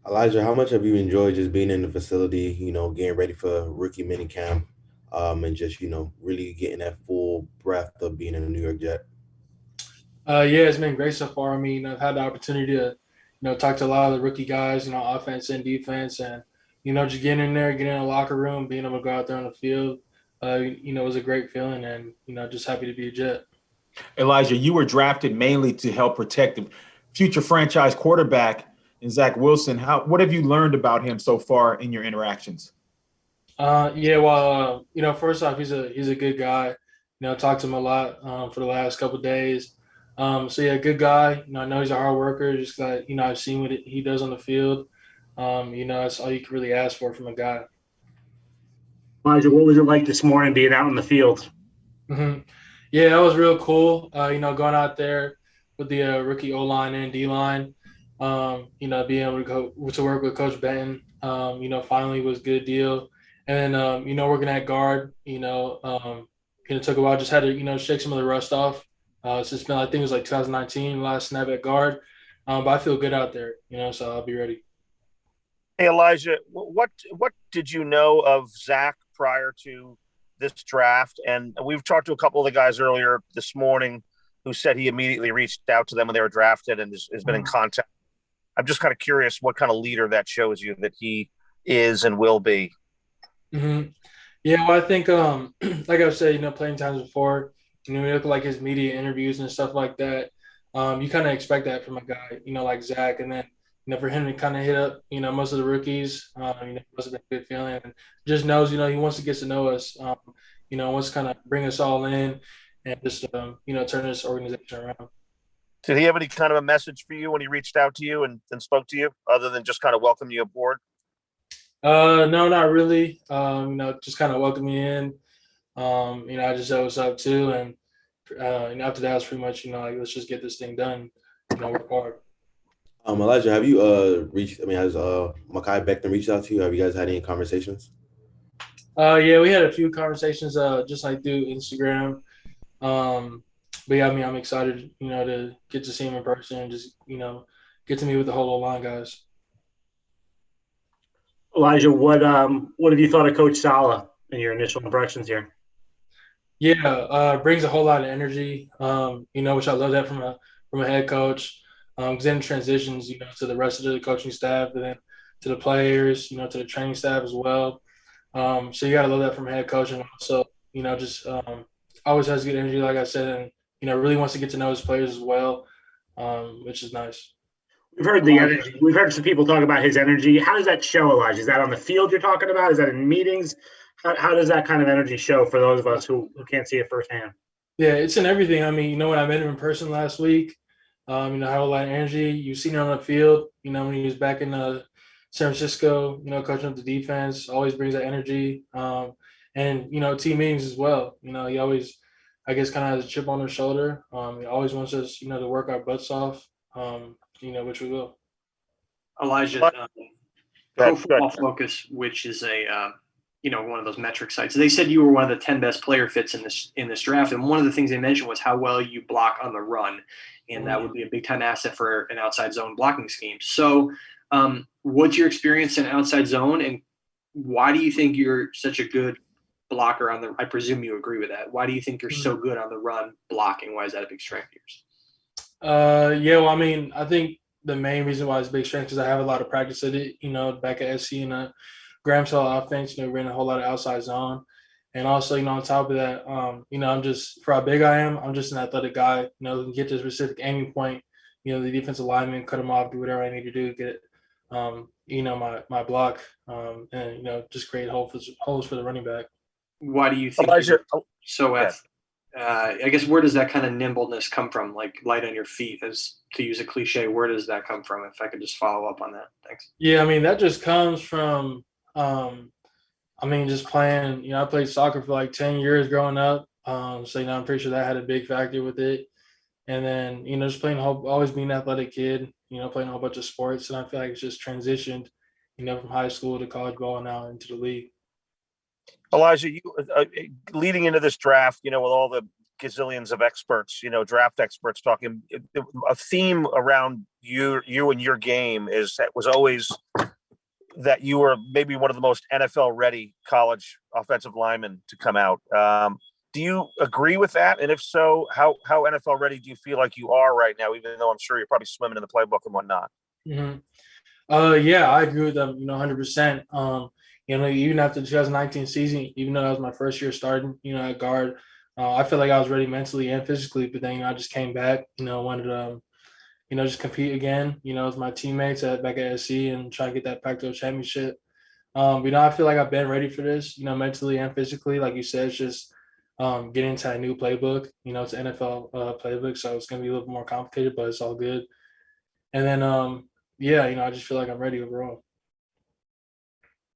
Elijah, how much have you enjoyed just being in the facility, getting ready for rookie mini camp, and just, really getting that full breath of being in a New York Jet? Yeah, it's been great so far. I mean, I've had the opportunity to, talk to a lot of the rookie guys, offense and defense, and just getting in there, getting in the locker room, being able to go out there on the field. It was a great feeling, and just happy to be a Jet. Elijah, you were drafted mainly to help protect the future franchise quarterback in Zach Wilson. What have you learned about him so far in your interactions? Yeah, well, first off, he's a good guy. Talked to him a lot for the last couple of days. So yeah, good guy. I know he's a hard worker. Just like I've seen what he does on the field. That's all you can really ask for from a guy. Elijah, what was it like this morning being out in the field? hmm Yeah, that was real cool. Going out there with the rookie O line and D line. Being able to go to work with Coach Benton. Finally was a good deal. And then working at guard. It took a while. Just had to shake some of the rust off. So it's been I think it was like 2019 last snap at guard. But I feel good out there. So I'll be ready. Hey Elijah, what did you know of Zach prior to this draft? And we've talked to a couple of the guys earlier this morning who said he immediately reached out to them when they were drafted and has been in contact. I'm just kind of curious what kind of leader that shows you that he is and will be. Mm-hmm. Yeah, well, I think, like I've said, plenty of times before, you look at like his media interviews and stuff like that. You kind of expect that from a guy, like Zach, and then, for him to kind of hit up, most of the rookies, it must have been a good feeling, and just knows, he wants to get to know us, wants to kind of bring us all in and just, turn this organization around. Did he have any kind of a message for you when he reached out to you and spoke to you, other than just kind of welcome you aboard? No, not really. Just kind of welcome me in. I just said what's up too, and after that, it's pretty much like let's just get this thing done. Work hard. Elijah, have you reached? I mean, has Makai Becton reached out to you? Have you guys had any conversations? Yeah, we had a few conversations, just like through Instagram. Um, but yeah, I mean, I'm excited, to get to see him in person and just get to meet with the whole line guys. Elijah, what have you thought of Coach Saleh in your initial impressions here? Yeah, brings a whole lot of energy. Which I love that from a head coach. Because then it transitions, to the rest of the coaching staff, and then to the players, to the training staff as well. So you gotta love that from a head coach, and also, just always has good energy, like I said, and really wants to get to know his players as well, which is nice. We've heard the energy. We've heard some people talk about his energy. How does that show, Elijah? Is that on the field you're talking about? Is that in meetings? How does that kind of energy show for those of us who can't see it firsthand? Yeah, it's in everything. I mean, when I met him in person last week, had a lot of energy. You've seen it on the field. When he was back in San Francisco, coaching up the defense, always brings that energy. And team meetings as well. He always, I guess, kind of has a chip on his shoulder. He always wants us, to work our butts off. Which we will. Elijah, Pro Football Focus, which is a one of those metric sites. They said you were one of the 10 best player fits in this draft, and one of the things they mentioned was how well you block on the run, and that would be a big time asset for an outside zone blocking scheme. So, what's your experience in outside zone, and why do you think you're such a good blocker on the? I presume you agree with that. Why do you think you're so good on the run blocking? Why is that a big strength of yours? Yeah, well, I mean, I think the main reason why it's a big strength is I have a lot of practice at it. Back at SC and Graham's Hall offense, ran a whole lot of outside zone. And also, on top of that, I'm just, for how big I am, I'm just an athletic guy, who can get to a specific aiming point, the defensive lineman, cut them off, do whatever I need to do to get, my block, and, just create holes for the running back. Why do you think Elijah, so I guess where does that kind of nimbleness come from? Like light on your feet, as to use a cliche, where does that come from? If I could just follow up on that. Thanks. Yeah, I mean, that just comes from, just playing, I played soccer for like 10 years growing up. So, I'm pretty sure that had a big factor with it. And then, just always being an athletic kid, playing a whole bunch of sports. And I feel like it's just transitioned, from high school to college ball now into the league. Elijah, you leading into this draft, with all the gazillions of experts, draft experts talking. A theme around you and your game was always that you were maybe one of the most NFL ready college offensive linemen to come out. Do you agree with that? And if so, how NFL ready do you feel like you are right now, even though I'm sure you're probably swimming in the playbook and whatnot? Mm-hmm. Yeah, I agree with them, 100%. Even after the 2019 season, even though that was my first year starting, at guard, I feel like I was ready mentally and physically, but then, I just came back, wanted to, just compete again, with my teammates back at SC and try to get that Pac-12 championship. I feel like I've been ready for this, mentally and physically. Like you said, it's just getting into a new playbook, it's an NFL playbook, so it's going to be a little bit more complicated, but it's all good. And then, I just feel like I'm ready overall.